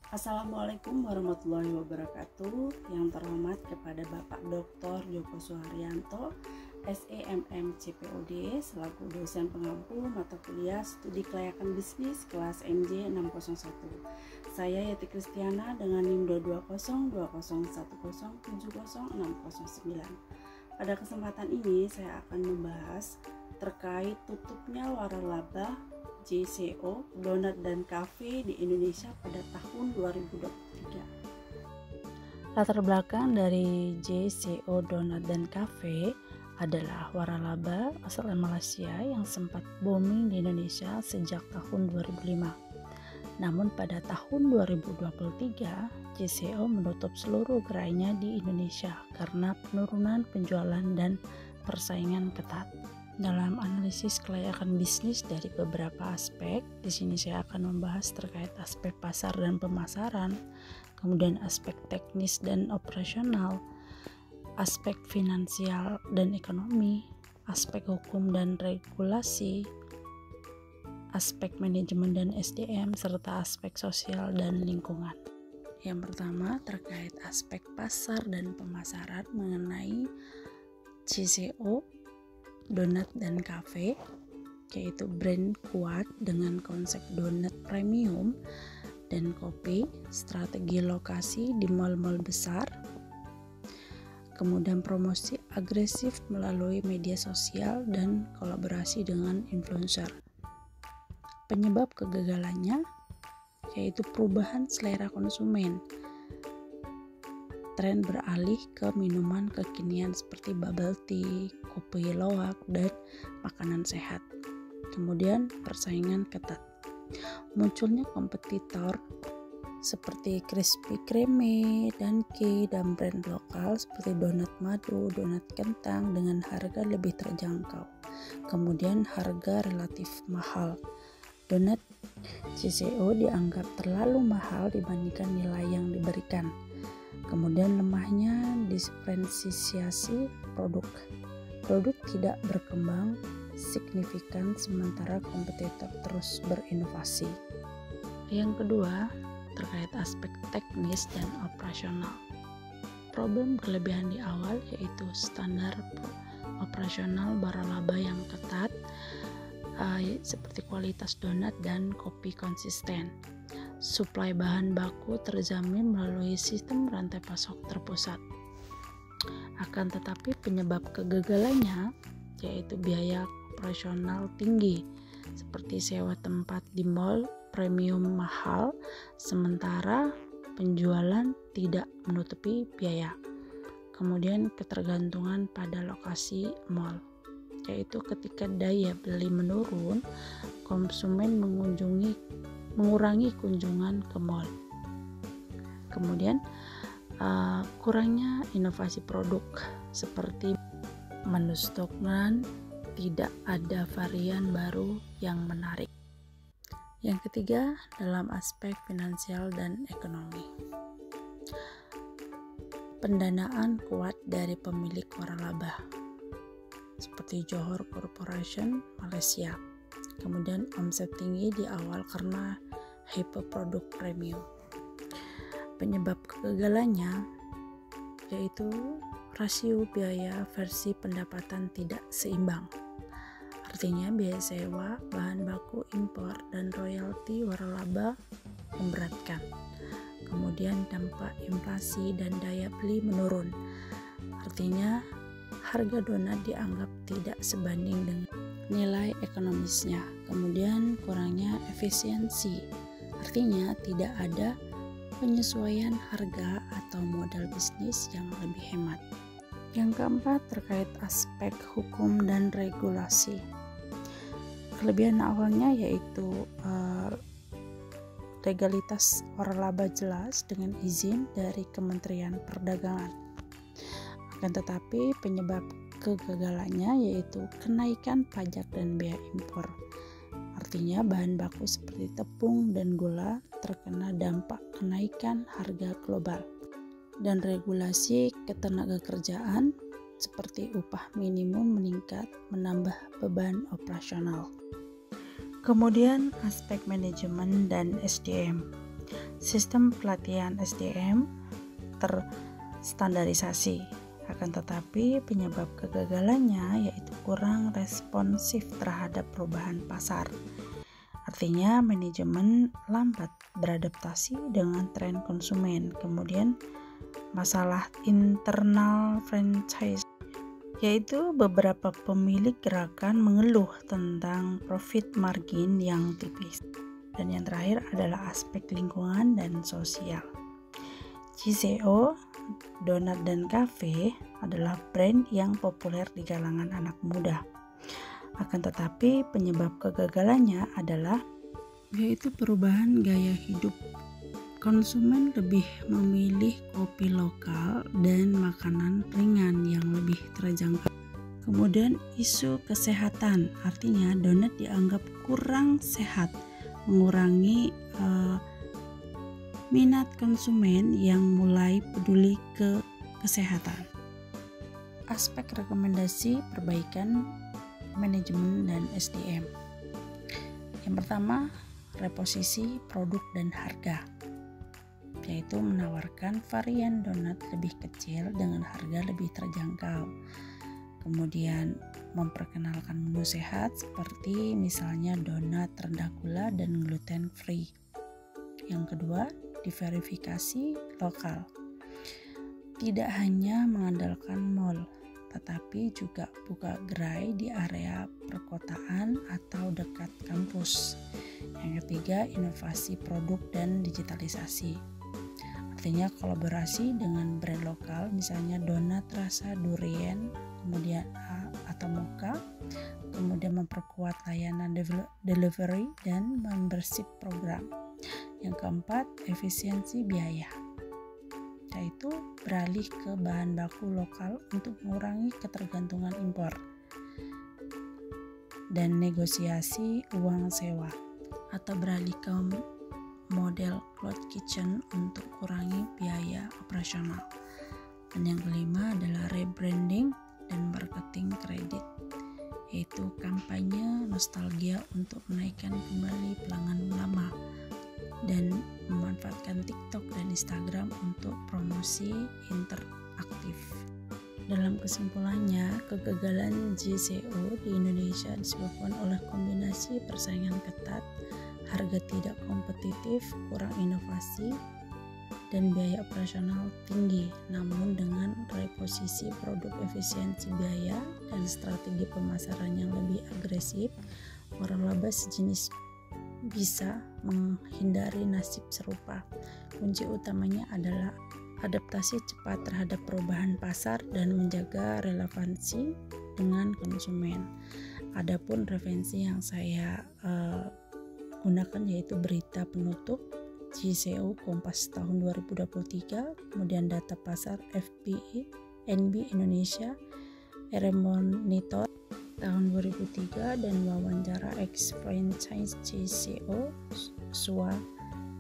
Assalamualaikum warahmatullahi wabarakatuh. Yang terhormat kepada Bapak Dr. Joko Suharyanto, SEMM CPOD, selaku dosen pengampu mata kuliah Studi Kelayakan Bisnis kelas MJ 601. Saya Yati Kristiana dengan NIM 22020107069. Pada kesempatan ini saya akan membahas terkait tutupnya waralaba JCO, Donat dan Cafe di Indonesia pada tahun 2023. Latar belakang dari JCO Donat dan Cafe adalah waralaba asal Malaysia yang sempat booming di Indonesia sejak tahun 2005. Namun pada tahun 2023, JCO menutup seluruh gerainya di Indonesia karena penurunan penjualan dan persaingan ketat. Dalam analisis kelayakan bisnis dari beberapa aspek, di sini saya akan membahas terkait aspek pasar dan pemasaran, kemudian aspek teknis dan operasional, aspek finansial dan ekonomi, aspek hukum dan regulasi, aspek manajemen dan SDM, serta aspek sosial dan lingkungan. Yang pertama terkait aspek pasar dan pemasaran mengenai JCO Donat dan Cafe, yaitu brand kuat dengan konsep donat premium dan kopi, strategi lokasi di mal-mal besar, kemudian promosi agresif melalui media sosial dan kolaborasi dengan influencer. Penyebab kegagalannya yaitu perubahan selera konsumen, tren beralih ke minuman kekinian seperti bubble tea, kopi luwak, dan makanan sehat. Kemudian persaingan ketat. Munculnya kompetitor seperti Krispy Kreme, Dunkin', dan brand lokal seperti donat madu, donat kentang dengan harga lebih terjangkau. Kemudian harga relatif mahal. Donat JCO dianggap terlalu mahal dibandingkan nilai yang diberikan. Kemudian lemahnya diferensiasi produk. Produk tidak berkembang signifikan sementara kompetitor terus berinovasi. Yang kedua, terkait aspek teknis dan operasional. Problem kelebihan di awal yaitu standar operasional waralaba yang ketat, seperti kualitas donat dan kopi konsisten. Suplai bahan baku terjamin melalui sistem rantai pasok terpusat. Akan tetapi penyebab kegagalannya yaitu biaya operasional tinggi seperti sewa tempat di mall premium mahal sementara penjualan tidak menutupi biaya. Kemudian ketergantungan pada lokasi mall, yaitu ketika daya beli menurun, konsumen mengurangi kunjungan ke mall. Kemudian kurangnya inovasi produk seperti menu stagnan, tidak ada varian baru yang menarik. Yang ketiga, dalam aspek finansial dan ekonomi. Pendanaan kuat dari pemilik waralaba seperti Johor Corporation Malaysia. Kemudian omset tinggi di awal karena hype produk premium. Penyebab kegagalannya yaitu rasio biaya versi pendapatan tidak seimbang. Artinya biaya sewa, bahan baku impor, dan royalti waralaba memberatkan. Kemudian dampak inflasi dan daya beli menurun. Artinya harga donat dianggap tidak sebanding dengan nilai ekonomisnya. Kemudian kurangnya efisiensi, artinya tidak ada penyesuaian harga atau modal bisnis yang lebih hemat. Yang keempat terkait aspek hukum dan regulasi. Kelebihan awalnya yaitu legalitas waralaba jelas dengan izin dari Kementerian Perdagangan. Akan tetapi penyebab kegagalannya yaitu kenaikan pajak dan biaya impor. Artinya bahan baku seperti tepung dan gula terkena dampak kenaikan harga global. Dan regulasi ketenagakerjaan seperti upah minimum meningkat menambah beban operasional. Kemudian aspek manajemen dan SDM. Sistem pelatihan SDM terstandarisasi, akan tetapi penyebab kegagalannya yaitu kurang responsif terhadap perubahan pasar. Artinya manajemen lambat beradaptasi dengan tren konsumen. Kemudian masalah internal franchise, yaitu beberapa pemilik gerakan mengeluh tentang profit margin yang tipis. Dan yang terakhir adalah aspek lingkungan dan sosial. JCO, Donat dan Cafe adalah brand yang populer di kalangan anak muda. Akan tetapi penyebab kegagalannya adalah yaitu perubahan gaya hidup. Konsumen lebih memilih kopi lokal dan makanan ringan yang lebih terjangkau. Kemudian isu kesehatan, artinya donat dianggap kurang sehat, mengurangi minat konsumen yang mulai peduli ke kesehatan. Aspek rekomendasi perbaikan manajemen dan SDM. Yang pertama, reposisi produk dan harga, yaitu menawarkan varian donat lebih kecil dengan harga lebih terjangkau. Kemudian memperkenalkan menu sehat seperti misalnya donat rendah gula dan gluten free. Yang kedua, diverifikasi lokal. Tidak hanya mengandalkan mall, tetapi juga buka gerai di area perkotaan atau dekat kampus. Yang ketiga, inovasi produk dan digitalisasi. Artinya kolaborasi dengan brand lokal, misalnya donat rasa durian, kemudian atau mocha, kemudian memperkuat layanan delivery dan membership program. Yang keempat, efisiensi biaya, yaitu beralih ke bahan baku lokal untuk mengurangi ketergantungan impor, dan negosiasi uang sewa atau beralih ke model cloud kitchen untuk kurangi biaya operasional. Dan yang kelima adalah rebranding dan marketing kredit, yaitu kampanye nostalgia untuk menaikkan kembali pelanggan lama dan memanfaatkan TikTok dan Instagram untuk promosi interaktif. Dalam kesimpulannya, kegagalan JCO di Indonesia disebabkan oleh kombinasi persaingan ketat, harga tidak kompetitif, kurang inovasi, dan biaya operasional tinggi. Namun dengan reposisi produk, efisiensi biaya, dan strategi pemasaran yang lebih agresif, waralaba sejenis bisa menghindari nasib serupa. Kunci utamanya adalah adaptasi cepat terhadap perubahan pasar dan menjaga relevansi dengan konsumen. Adapun referensi yang saya gunakan yaitu berita penutup JCO Kompas tahun 2023, kemudian data pasar FPI NB Indonesia, RM Monitor tahun 2003, dan wawancara ex franchise JCO SUA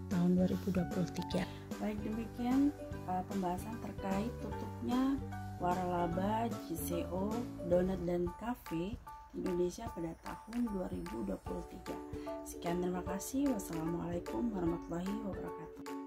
tahun 2023. Baik, demikian pembahasan terkait tutupnya waralaba JCO Donat dan Cafe Indonesia pada tahun 2023. Sekian, terima kasih. Wassalamualaikum warahmatullahi wabarakatuh.